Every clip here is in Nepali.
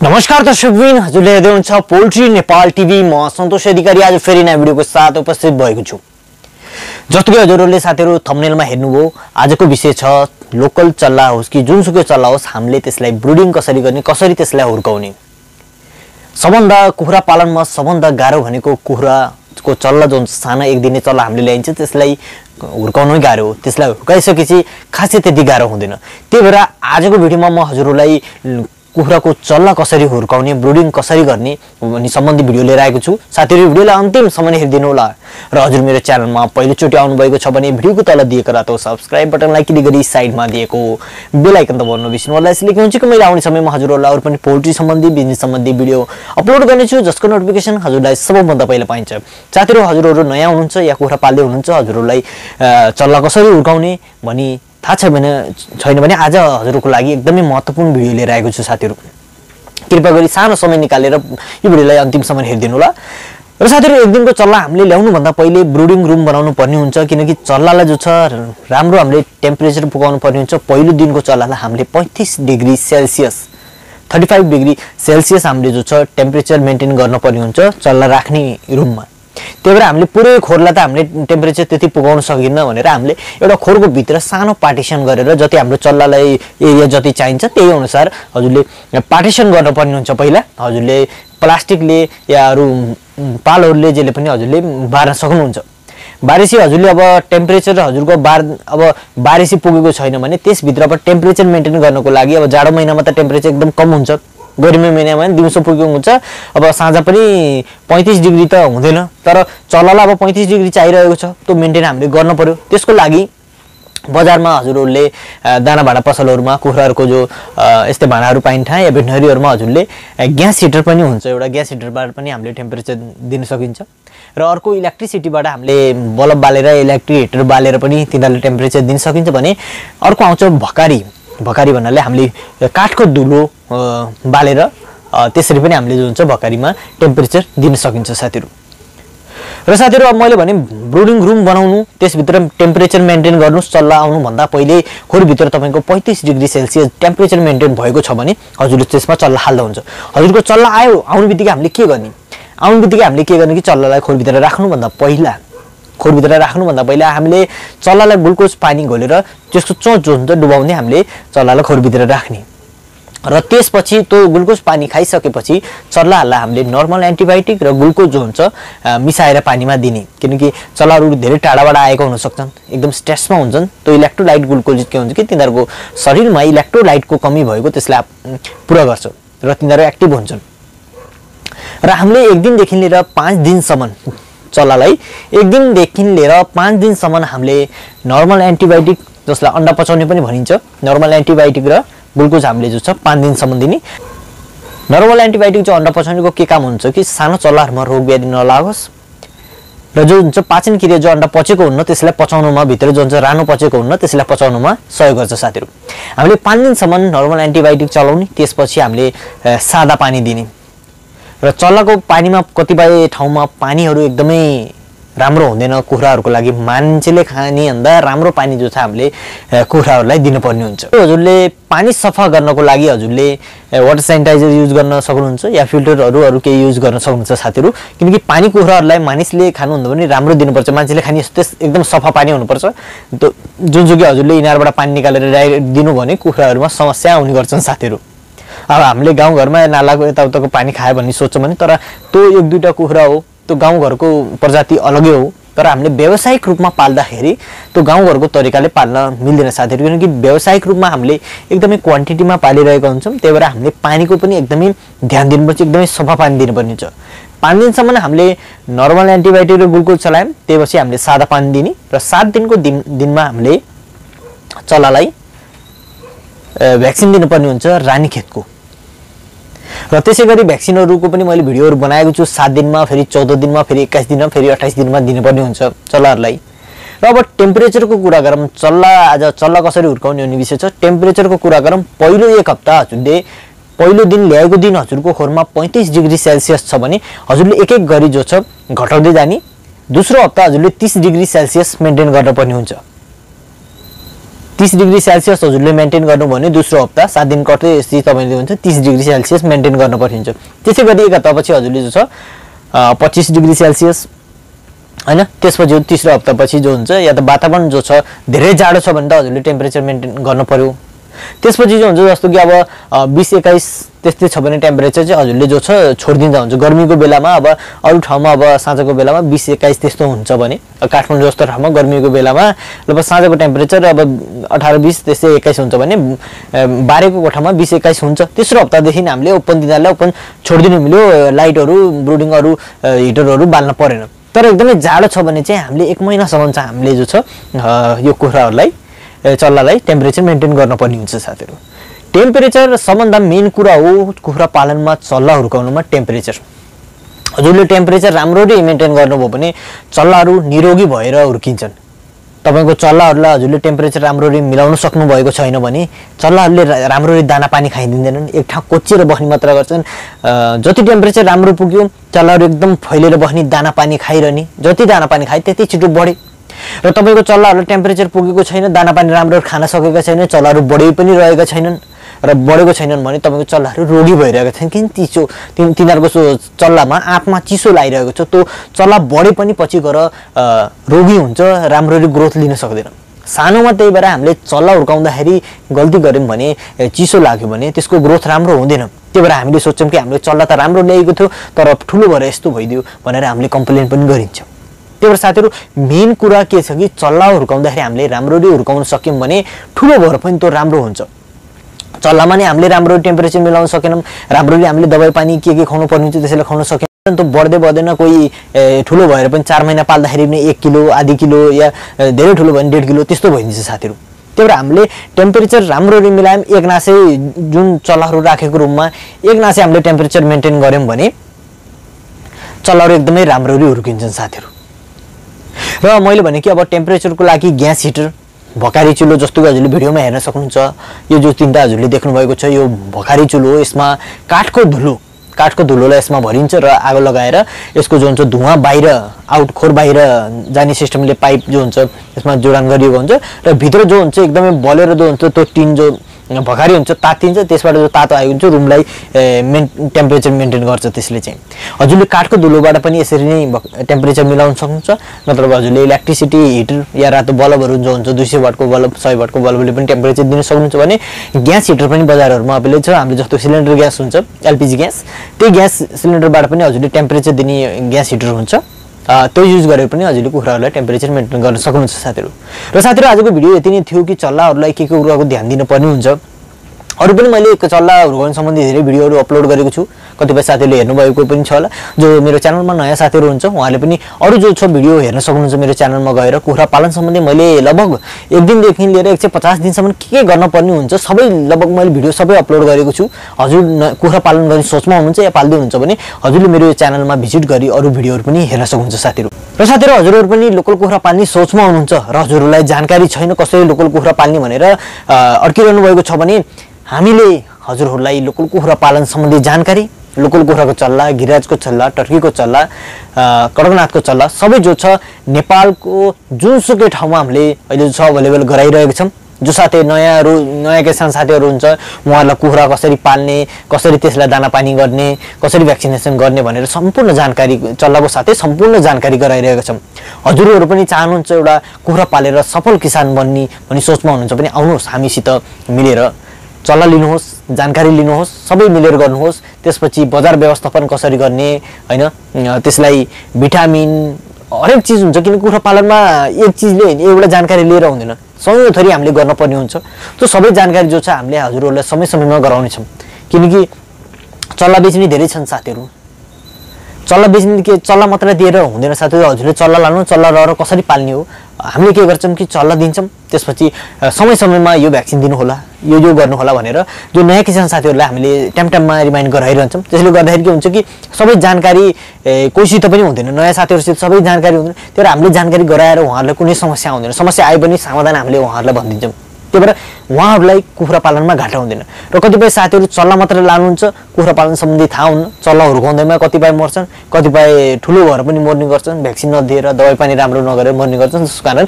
नमस्कार दर्शकबिन, हजुरले हेर्दै हुनुहुन्छ पोल्ट्री नेपाल टिभी। म सन्तोष अधिकारी आज फेरि नयाँ भिडियोको साथ उपस्थित भएको छु। जस्तै हजुरहरूले साथीहरु थम्बनेलमा हेर्नुभयो, आजको विषय छ लोकल चल्ला होस् कि जुनसुकै चल्ला होस्, हामीले त्यसलाई ब्रुडिङ कसरी गर्ने, कसरी त्यसलाई हुर्काउने। सबभन्दा कुखुरा पालनमा सबभन्दा गाह्रो भनेको कुखुराको चल्ला जुन सानो एक दिने चल्ला हामीले ल्याइन्छ त्यसलाई हुर्काउनै गाह्रो हो। त्यसलाई हुर्काइसकेपछि खासै त्यति गाह्रो हुँदैन। त्यही भएर आजको भिडियोमा म हजुरहरूलाई कुखुराको चल्ला कसरी हुर्काउने, ब्रुडिङ कसरी गर्ने भन्ने सम्बन्धी भिडियो लिएर आएको छु। साथीहरु भिडियोलाई अन्तिमसम्म हेरिदिनु होला र हजुर मेरो च्यानलमा पहिलोचोटि आउनु भएको छ भने भिडियोको तल दिएको रातो सब्स्क्राइब बटनलाई क्लिक गरी साइडमा दिएको बेल आइकन दबाउन नबिर्सनु होला। यसले के हुन्छ कि मैले आउने समयमा हजुरहरूलाई अरु पनि पोल्ट्री सम्बन्धी बिजनेस सम्बन्धी भिडियो अपलोड गर्ने छु, जसको नोटिफिकेसन हजुरलाई सबैभन्दा पहिला पाइन्छ। साथीहरु हजुरहरू नयाँ हुनुहुन्छ या कुखुरा पाल्दै हुनुहुन्छ, हजुरहरूलाई चल्ला कसरी हुर्काउने भनी थाहा छैन भने आज हजुरको लागि एकदमै महत्त्वपूर्ण भिडियो लिएर आएको छु। साथीहरु कृपया गरी सानो समय निकालेर यो भिडियोलाई अन्तिमसम्म हेरिदिनु होला। र साथीहरु एक दिनको चल्ला हामीले ल्याउनु भन्दा पहिले ब्रुडिङ रुम बनाउनु पर्ने हुन्छ, किनकि चल्लालाई जो छ राम्रो हामीले टेम्परेचर पुगाउनु पर्ने हुन्छ। पहिलो दिनको चल्लालाई हामीले 35 डिग्री सेल्सियस 35 डिग्री सेल्सियस हामीले जो छ टेम्परेचर मेन्टेन गर्न पर्ने हुन्छ चल्ला राख्ने रुममा। त्यही भएर हामीले पुरै खोरलाई त हामीले टेम्परेचर त्यति पुगाउन सकिन्न भनेर हामीले एउटा खोरको भित्र सानो पार्टिसन गरेर जति हाम्रो चल्लालाई एरिया जति चाहिन्छ त्यही अनुसार हजुरले पार्टिसन गर्नुपर्ने हुन्छ। पहिला हजुरले प्लास्टिकले या अरु पालहरुले जले पनि हजुरले बार्न सक्नुहुन्छ। बारिसी हजुरले अब टेम्परेचर हजुरको अब बारिसी पुगेको छैन भने त्यस भित्र अब टेम्परेचर मेन्टेन गर्नको लागि अब जाडो महिनामा त टेम्परेचर एकदम कम हुन्छ, गर्मी महिनामा दिउँसो पुगेको हुन्छ, अब साँझ पनि 35 डिग्री त हुँदैन, तर चल्लालाई अब 35 डिग्री चाहिरहेको छ, त्यो मेन्टेन हामीले गर्न पर्यो। त्यसको लागि बजारमा हजुरहरूले दाना भाँडा पसलहरुमा कुखुराहरुको जो यस्तै भाँडाहरु पाइन्छ या भेटनरीहरुमा हजुरले ग्यास हिटर पनि हुन्छ, एउटा ग्यास हिटरबाट पनि हामीले टेम्परेचर दिन सकिन्छ। र अर्को इलेक्ट्रिसिटीबाट हामीले बल्ब बालेर इलेक्ट्रिक हिटर बालेर पनि तिनीहरुले टेम्परेचर दिन सकिन्छ भने अर्को आउँछ भकारी। भकारी भन्नाले हामीले काठको धुलो बालेर त्यसरी पनि हामीले जो हुन्छ भकारीमा टेम्परेचर दिन सकिन्छ साथीहरु। र साथीहरु अब मैले भने ब्रुडिङ रुम बनाउनु, त्यसभित्र टेम्परेचर मेन्टेन गर्नुस्। चल्ला आउनु भन्दा पहिले खोरभित्र तपाईको 35 डिग्री सेल्सियस टेम्परेचर मेन्टेन भएको छ भने हजुरले त्यसमा चल्ला हाल्दा हुन्छ। हजुरको चल्ला आयो, आउनुबित्तिकै हामीले के गर्ने? आउनुबित्तिकै हामीले के गर्ने कि चल्लालाई खोरभित्र राख्नु भन्दा पहिला हामीले चल्लालाई ग्लुकोज पानी घोलेर त्यसको चोच जो हुन्छ डुबाउँदै हामीले चल्लालाई खोरभित्र राख्ने। र त्यसपछि त्यो ग्लुकोज पानी खाइसकेपछि चल्लाहरूलाई हामीले नर्मल एन्टिबायोटिक र ग्लुकोज जो हुन्छ मिसाएर पानीमा दिने, किनकि चल्लाहरू धेरै टाढाबाट आएको हुन सक्छन्, एकदम स्ट्रेसमा हुन्छन्। त्यो इलेक्ट्रोलाइट ग्लुकोज के हुन्छ कि तिनीहरूको शरीरमा इलेक्ट्रोलाइटको कमी भएको त्यसलाई पुरा गर्छ र तिनीहरू एक्टिभ हुन्छन्। र हामीले एक दिनदेखि लिएर 5 दिनसम्म चल्लालाई एक दिनदेखि लिएर 5 दिनसम्म हामीले नर्मल एन्टिबायोटिक, जसलाई अन्डा पचाउने पनि भनिन्छ, नर्मल एन्टिबायोटिक र ग्लुकोज हामीले जो छ 5 दिनसम्म दिने। नर्मल एन्टिबायोटिक जो अन्डा पचाउनेको के काम हुन्छ कि सानो चल्लाहरुमा रोग व्याधि नलागोस् र जो हुन्छ पाचन क्रिया जो अन्डा पचेको हुन्न त्यसलाई पचाउनुमा, भित्र जो हुन्छ रानो पचेको हुन्न त्यसलाई पचाउनुमा सहयोग गर्छ साथीहरु। हामीले 5 दिनसम्म नर्मल एन्टिबायोटिक चलाउने, त्यसपछि हामीले सादा पानी दिने। र चल्लाको पानीमा कतिपय ठाउँमा पानीहरु एकदमै राम्रो हुँदैन कुखुराहरुको लागि, मान्छेले खाने भन्दा राम्रो पानी जो छ हामीले कुखुराहरुलाई दिनुपर्ने हुन्छ। हजुरले पानी सफा गर्नको लागि हजुरले वाटर सेनिटाइजर युज गर्न सक्नुहुन्छ या फिल्टरहरु अरु केही युज गर्न सक्नुहुन्छ साथीहरु, किनकि पानी कुखुराहरुलाई मानिसले खानु भन्दा पनि राम्रो दिनुपर्छ। मान्छेले खाने एकदम सफा पानी हुनुपर्छ। जुनसुकै हजुरले इनारबाट पानी निकालेर डाइरेक्ट दिनु भने कुखुराहरुमा समस्या आउने गर्छन् साथीहरु। अब हामीले गाउँघरमा नालाको यताउताको पानी खायो भन्ने सोच्छौं भने, तर त्यो एक दुईटा कुखुरा हो, त्यो गाउँघरको प्रजाति अलगै हो। तर हामीले व्यावसायिक रूपमा पाल्दाखेरि त्यो गाउँघरको तरिकाले पाल्न मिल्दैन साथीहरु, किनकि व्यावसायिक रूपमा हामीले एकदमै क्वान्टिटीमा पालिरहेका हुन्छौं। त्यही भएर हामीले पानीको पनि एकदमै ध्यान दिनुपर्छ, एकदमै सफा पानी दिनुपर्ने हुन्छ। 5 दिनसम्म हामीले नर्मल एन्टिबायोटिक र ग्लुकोज चलायौं, त्यसपछि हामीले सादा पानी दिने र 7 दिनको दिनमा हामीले चल्लालाई भ्याक्सिन दिनुपर्ने हुन्छ रानीखेतको। र त्यसैगरी भ्याक्सिनहरुको पनि मैले भिडियोहरु बनाएको छु। 7 दिनमा, फेरि 14 दिनमा, फेरि 21 दिनमा, फेरि 28 दिनमा दिनुपर्ने हुन्छ चल्लाहरुलाई। र अब टेम्परेचरको कुरा गरौँ, आज चल्ला कसरी हुर्काउने भन्ने विषय छ। टेम्परेचरको कुरा गरौँ, पहिलो एक हप्ता हजुरले पहिलो दिन ल्याएको दिन हजुरको खोरमा 35 डिग्री सेल्सियस छ भने हजुरले एक एक गरी जो छ घटाउँदै जाने। दोस्रो हप्ता हजुरले 30 डिग्री सेल्सियस मेन्टेन गर्न पर्ने हुन्छ। 30 डिग्री सेल्सियस हजुरले मेन्टेन गर्नु भने दोस्रो हप्ता 7 दिन कट्दै यसरी तपाईले हुन्छ 30 डिग्री सेल्सियस मेन्टेन गर्न पर्छ। त्यसै गरी एक हप्तापछि हजुरले जो छ 25 डिग्री सेल्सियस हैन, त्यसपछि तेस्रो हप्तापछि जो हुन्छ या त वातावरण जो छ धेरै जाडो छ भने त हजुरले टेम्परेचर मेन्टेन गर्न पर्यो। त्यसपछि जो हुन्छ जस्तो कि अब 20-21 त्यस्तै छ भने टेम्परेचर चाहिँ हजुरले जो छ छोडिदिँदा हुन्छ। गर्मीको बेलामा अब अरु ठाउँमा अब साँझको बेलामा 20-21 त्यस्तो हुन्छ भने काठमाडौँ जस्तो ठाउँमा गर्मीको बेलामा अब साँझको टेम्परेचर अब 18-20 त्यस्तै 21 हुन्छ भने बारेको कोठामा 20-21 हुन्छ। तेस्रो हप्तादेखि हामीले ओपन दिनालाई ओपन छोडिदिनु मिल्यो, लाइटहरु ब्रुडिङहरु हिटरहरु बाल्न परेन। तर एकदमै जाडो छ भने चाहिँ हामीले 1 महिनासम्म चाहिँ हामीले जो छ यो कुखुराहरुलाई चल्लालाई टेम्परेचर मेन्टेन गर्न पर्ने हुन्छ साथीहरु। टेम्परेचर सबभन्दा मेन कुरा हो कुखुरा पालनमा चल्ला हुर्काउनुमा टेम्परेचर। हजुरले टेम्परेचर राम्ररी मेन्टेन गर्नुभयो भने चल्लाहरु निरोगी भएर हुर्किन्छन्। तपाईको चल्लाहरुलाई हजुरले टेम्परेचर राम्ररी मिलाउन सक्नु भएको छैन भने चल्लाहरुले राम्ररी दाना पानी खाइदिँदैनन्, एक ठाउँ कोचिएर बस्ने मात्र गर्छन्। जति टेम्परेचर राम्रो पुग्यो चल्लाहरु एकदम फैलिएर बस्ने, दाना पानी खाइरहने, जति दाना पानी खाए त्यति छिटो बढे। र तपाईको चल्लाहरुले टेम्परेचर पुगेको छैन, दाना पानी राम्रो खान सकेका छैन, चल्लाहरु बढी पनि रहेका छैनन् र बढेको छैनन् भने तपाईको चल्लाहरु रोगी भइरहेका छन्। किन चिसो तिनीहरुको चल्लामा आँपमा चिसो लागिरहेको छ, त्यो चल्ला बढे पनि पछि गएर रोगी हुन्छ, राम्ररी ग्रोथ लिन सक्दैन। सानोमा त्यही भएर हामीले चल्ला हुर्काउँदाखेरि गल्ती गर्यौं भने चिसो लाग्यो भने त्यसको ग्रोथ राम्रो हुँदैन। त्यही भएर हामीले सोच्छौं कि हामीले चल्ला त राम्रो ल्याएको थियो तर ठुलो भएर यस्तो भइदियो भनेर हामीले कम्प्लेन पनि गरिन्छ। त्यही भएर साथीहरु मेन कुरा के छ कि चल्ला हुर्काउँदाखेरि हामीले राम्ररी हुर्काउन सक्यौं भने ठुलो भएर पनि त्यो राम्रो हुन्छ। चल्लामा नै हामीले राम्रो टेम्परेचर मिलाउन सकेनौं, राम्ररी हामीले दबाई पानी के खुवाउनु पर्ने हुन्छ त्यसैले खुवाउन सकेनौं, त्यो बढ्दै बढ्दैन। कोही ठुलो भएर पनि 4 महिना पाल्दाखेरि पनि 1 किलो, आधी किलो या धेरै ठुलो भने 1.5 किलो त्यस्तो भइन्छ साथीहरु। त्यही भएर हामीले टेम्परेचर राम्ररी मिलायौं, एक नासै जुन चल्लाहरु राखेको रुममा एक नासै हामीले टेम्परेचर मेन्टेन गर्यौं भने चल्लाहरु एकदमै राम्ररी हुर्किन्छन् साथीहरु। र मैले भने कि अब टेम्परेचरको लागि ग्यास हिटर, भकारी चुलो जस्तो कि हजुरले भिडियोमा हेर्न सक्नुहुन्छ, यो जो तीनटा हजुरले देख्नु भएको छ यो भकारी चुलो हो। यसमा काठको धुलोलाई यसमा भरिन्छ र आगो लगाएर यसको जो हुन्छ धुवा बाहिर आउटखोर बाहिर जाने सिस्टमले पाइप जो हुन्छ यसमा जोडान गरिएको हुन्छ र भित्र जो हुन्छ एकदमै बलेर जो हुन्छ त्यो टिन जो भकारी हुन्छ तातिन्छ, त्यसबाट जो तातो आएको हुन्छ रुमलाई टेम्परेचर मेन्टेन गर्छ। त्यसले चाहिँ हजुरले काठको धुलोबाट पनि यसरी नै टेम्परेचर मिलाउन सक्नुहुन्छ, नत्र हजुरले इलेक्ट्रिसिटी हिटर या रातो बल्बहरु जो हुन्छ 200 वाटको बल्ब 100 वाटको बल्बले पनि टेम्परेचर दिन सक्नुहुन्छ भने ग्यास हिटर पनि बजारहरुमा अवेलेबल छ। हामीले जस्तो सिलिन्डर ग्यास हुन्छ एलपीजी ग्यास, त्यही ग्यास सिलिन्डरबाट पनि हजुरले टेम्परेचर दिने ग्यास हिटर हुन्छ, त्यो युज गरेर पनि हजुरले कुखुराहरुलाई टेम्परेचर मेन्टेन गर्न सक्नुहुन्छ साथीहरु। र साथीहरु आजको भिडियो यति नै थियो कि चल्लाहरुलाई के कुराको ध्यान दिन पर्ने हुन्छ। अरु पनि मैले चल्ला हुर्काउन सम्बन्धी धेरै भिडियोहरु अपलोड गरेको छु, कतिपय साथीहरुले हेर्नु भएको पनि छ होला। जो मेरो च्यानलमा नयाँ साथीहरु हुन्छ उहाँले पनि अरु जो छ भिडियो हेर्न सक्नुहुन्छ मेरो च्यानलमा गएर। कुखुरा पालन सम्बन्धी मैले लगभग 1 दिनदेखि लिएर 150 दिनसम्म के गर्न पर्ने हुन्छ सबै लगभग मैले भिडियो सबै अपलोड गरेको छु। हजुर कुखुरा पालन गर्ने सोचमा हुनुहुन्छ या पाल्दै हुनुहुन्छ भने हजुरले मेरो यो च्यानलमा भिजिट गरी अरु भिडियोहरु पनि हेर्न सक्नुहुन्छ साथीहरु। र साथीहरु हजुरहरु पनि लोकल कुखुरा पाल्ने सोचमा हुनुहुन्छ र हजुरहरुलाई जानकारी छैन कसरी लोकल कुखुरा पाल्ने भनेर अड्किरहनु भएको छ भने हामीले हजुरहरुलाई लोकल कुखुरा पालन सम्बन्धी जानकारी, लोकल कुखुराको चल्ला, गिराजको चल्ला, टर्कीको चल्ला, कडकनाथको चल्ला सबै जो छ नेपालको जुनसुकै ठाउँमा हामीले अहिले जो छ अवेलेबल गराइरहेका छौं। जो साथै नयाँ किसान साथीहरु हुन्छ उहाँहरुलाई कुखुरा कसरी पाल्ने, कसरी त्यसलाई दाना पानी गर्ने, कसरी भ्याक्सिनेसन गर्ने भनेर सम्पूर्ण जानकारी चल्लाको साथै सम्पूर्ण जानकारी गराइरहेका छौं। हजुरहरु पनि चाहनुहुन्छ एउटा कुखुरा पालेर सफल किसान बन्ने भनी सोचमा हुनुहुन्छ भने आउनुहोस् हामीसित मिलेर चल्ला लिनुहोस्, जानकारी लिनुहोस्, सबै मिलेर गर्नुहोस्। त्यसपछि बजार व्यवस्थापन कसरी गर्ने हैन, त्यसलाई भिटामिन हरेक चीज हुन्छ किन कुखुरा पालनमा एक चीजले एउटा जानकारी लिएर हुँदैन, सबै थरी हामीले गर्न पर्ने हुन्छ। त्यो सबै जानकारी जो छ हामीले हजुरहरुलाई समय-समयमा गराउने छौं। किनकि चल्ला बेच्ने धेरै छन् साथीहरु, चल्ला बेच्ने के चल्ला मात्र दिएर हुँदैन साथीहरु। हजुरले चल्ला लानु, चल्ला लएर कसरी पाल्ने हो हामीले के गर्छौं कि चल्ला दिन्छौं, त्यसपछि समय-समयमा यो भ्याक्सिन दिनु होला, यो गर्नु होला भनेर जो नयाँ किसान साथीहरुलाई हामीले टाइममा रिमाइन्ड गराइरहन्छौं। त्यसले गर्दाखेरि के हुन्छ कि सबै जानकारी कोहीसित पनि हुँदैन, नयाँ साथीहरुसित सबै जानकारी हुँदैन। त्यही भएर हामीले जानकारी गराएर उहाँहरुलाई कुनै समस्या हुँदैन, समस्या आए पनि समाधान हामीले उहाँहरुलाई भनिदिन्छौं। त्यही भएर उहाँहरूलाई कुखुरा पालनमा घाटा हुँदैन। र कतिपय साथीहरू चल्ला मात्र लानुहुन्छ, कुखुरा पालन सम्बन्धी थाहा हुन्न, चल्ला हुर्काउँदैमा कतिपय मर्छन्, कतिपय ठुलो भएर पनि मर्ने गर्छन्, भ्याक्सिन नदिएर दबाई पानी राम्रो नगरेर मर्ने गर्छन्। त्यसको कारण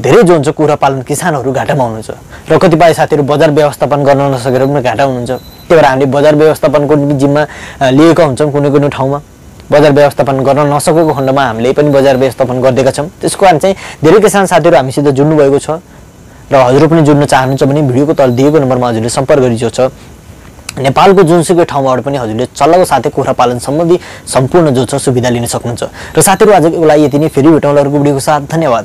धेरै जो हुन्छ कुखुरा पालन किसानहरू घाटामा हुनुहुन्छ। र कतिपय साथीहरू बजार व्यवस्थापन गर्न नसकेर पनि घाटा हुनुहुन्छ। त्यही भएर हामीले बजार व्यवस्थापनको जिम्मा लिएका हुन्छौँ। कुनै कुनै ठाउँमा बजार व्यवस्थापन गर्न नसकेको खण्डमा हामीले पनि बजार व्यवस्थापन गरिदिएका छौँ। त्यसको कारण चाहिँ धेरै किसान साथीहरू हामीसित जुड्नु भएको छ र हजुर पनि जुड्न चाहनुहुन्छ भने भिडियोको तल दिएको नम्बरमा हजुरले सम्पर्क गरी जो छ नेपालको जुनसुकै ठाउँबाट पनि हजुरले चल्लाको साथै कुखुरा पालन सम्बन्धी सम्पूर्ण जो छ सुविधा लिन सक्नुहुन्छ। र साथीहरू आजको लागि यति नै, फेरि भेटौँला अर्को भिडियोको साथ। धन्यवाद।